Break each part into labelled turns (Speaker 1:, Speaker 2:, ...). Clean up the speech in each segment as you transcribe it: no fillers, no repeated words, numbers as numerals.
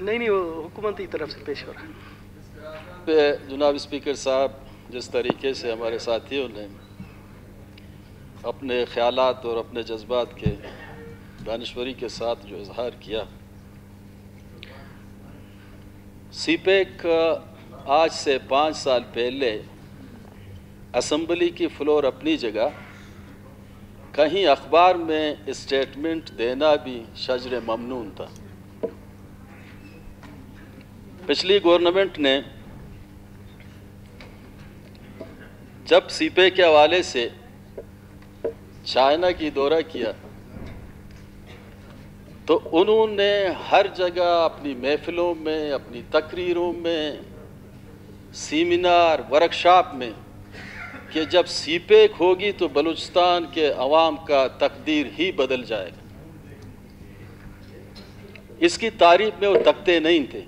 Speaker 1: नहीं वो हुकूमत की तरफ से पेश हो रहा है।
Speaker 2: जनाब स्पीकर साहब, जिस तरीके से हमारे साथियों ने अपने ख्यालात और अपने जज्बात के दानिश्वरी के साथ जो इजहार किया, सीपेक आज से 5 साल पहले असम्बली की फ्लोर अपनी जगह, कहीं अखबार में स्टेटमेंट देना भी शजर ममनून था। पिछली गवर्नमेंट ने जब सीपेक के हवाले से चाइना की दौरा किया तो उन्होंने हर जगह अपनी महफिलों में, अपनी तकरीरों में, सेमिनार, वर्कशॉप में कि जब सीपेक होगी तो बलूचिस्तान के अवाम का तकदीर ही बदल जाएगा। इसकी तारीफ में वो तकते नहीं थे।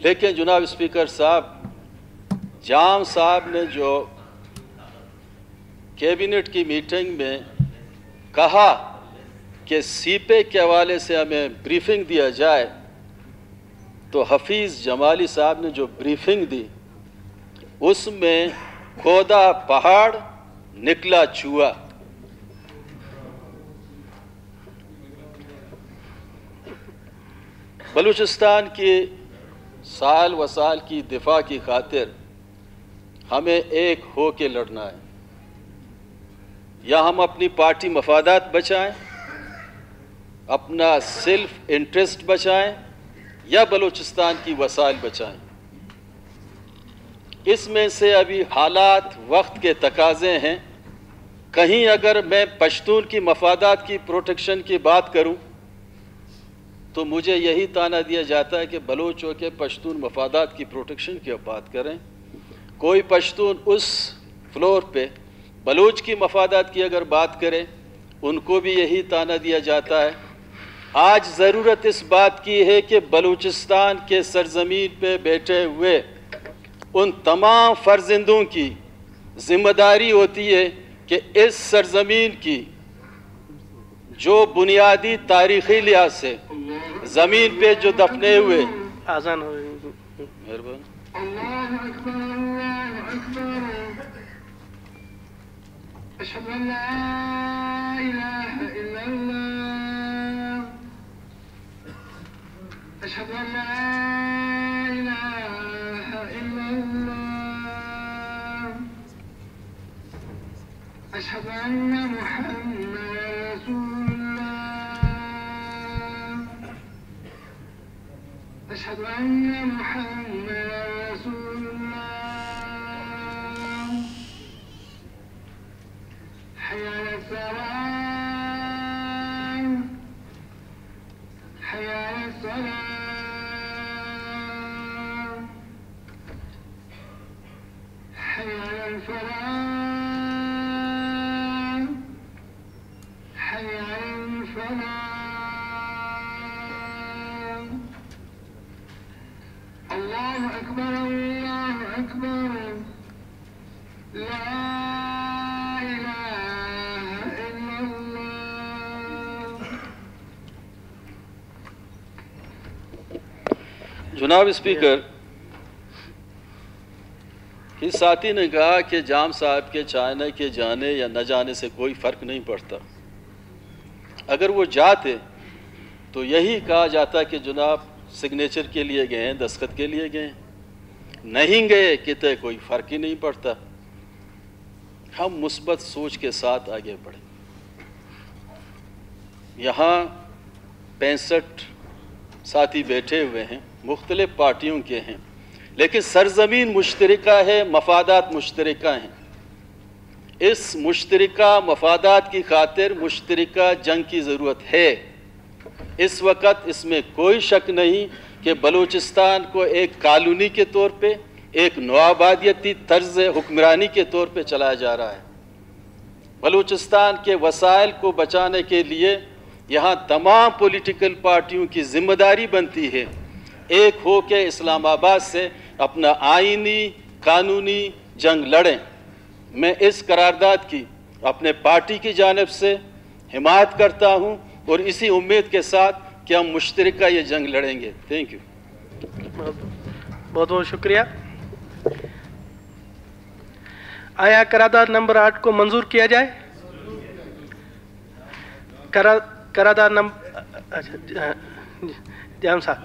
Speaker 2: लेकिन जनाब स्पीकर साहब, जाम साहब ने जो कैबिनेट की मीटिंग में कहा कि सीपेक के हवाले से हमें ब्रीफिंग दिया जाए, तो हफीज़ जमाली साहब ने जो ब्रीफिंग दी उसमें खोदा पहाड़ निकला चूहा। बलूचिस्तान की साल व साल की दिफा की खातिर हमें एक हो के लड़ना है। या हम अपनी पार्टी मफादात बचाएं, अपना सेल्फ इंटरेस्ट बचाएं, या बलूचिस्तान की वसाइल बचाएं। इसमें से अभी हालात वक्त के तकाज़े हैं। कहीं अगर मैं पश्तून की मफादात की प्रोटेक्शन की बात करूं तो मुझे यही ताना दिया जाता है कि बलोचों के पश्तून मफादात की प्रोटेक्शन की बात करें। कोई पश्तून उस फ्लोर पे बलोच की मफादात की अगर बात करें, उनको भी यही ताना दिया जाता है। आज ज़रूरत इस बात की है कि बलूचिस्तान के सरजमीन पे बैठे हुए उन तमाम फर्जिंदों की जिम्मेदारी होती है कि इस सरजमीन की जो बुनियादी तारीख़ी लिहाज से ज़मीन पे जो दफने हुए
Speaker 1: आज़ान हो
Speaker 2: मेहरबान
Speaker 3: أشهد أن محمد رسول الله أشهد أن محمد رسول الله حي على الصلاة حي على الصلاة حي على الفلاح الله أكبر الله أكبر لا إله إلا الله।
Speaker 2: जनाब स्पीकर, इस साथी ने कहा कि जाम साहब के चाइना के जाने या न जाने से कोई फ़र्क नहीं पड़ता। अगर वो जाते तो यही कहा जाता कि जनाब सिग्नेचर के लिए गए हैं, दस्तखत के लिए गए हैं। नहीं गए कहते कोई फ़र्क ही नहीं पड़ता। हम मुस्बत सोच के साथ आगे बढ़े। यहाँ 65 साथी बैठे हुए हैं, मुख्तलिफ पार्टियों के हैं, लेकिन सरजमीन मुश्तरका है, मफादात मुश्तरका हैं। इस मुश्तरका मफादात की खातिर मुश्तरका जंग की ज़रूरत है। इस वक्त इसमें कोई शक नहीं कि बलूचिस्तान को एक कॉलोनी के तौर पे, एक नौआबादियती तर्ज हुक्मरानी के तौर पे चलाया जा रहा है। बलूचिस्तान के वसाइल को बचाने के लिए यहाँ तमाम पॉलिटिकल पार्टियों की जिम्मेदारी बनती है एक हो के इस्लामाबाद से अपना आईनी कानूनी जंग लड़ें। मैं इस करारदाद की अपने पार्टी की जानिब से हिमायत करता हूँ और इसी उम्मीद के साथ کہ ہم مشترکہ یہ جنگ لڑیں گے. Thank you.
Speaker 1: بہت بہت شکریہ. آیا قرارداد نمبر 8 کو منظور کیا جائے؟ قرارداد نمبر جام صاحب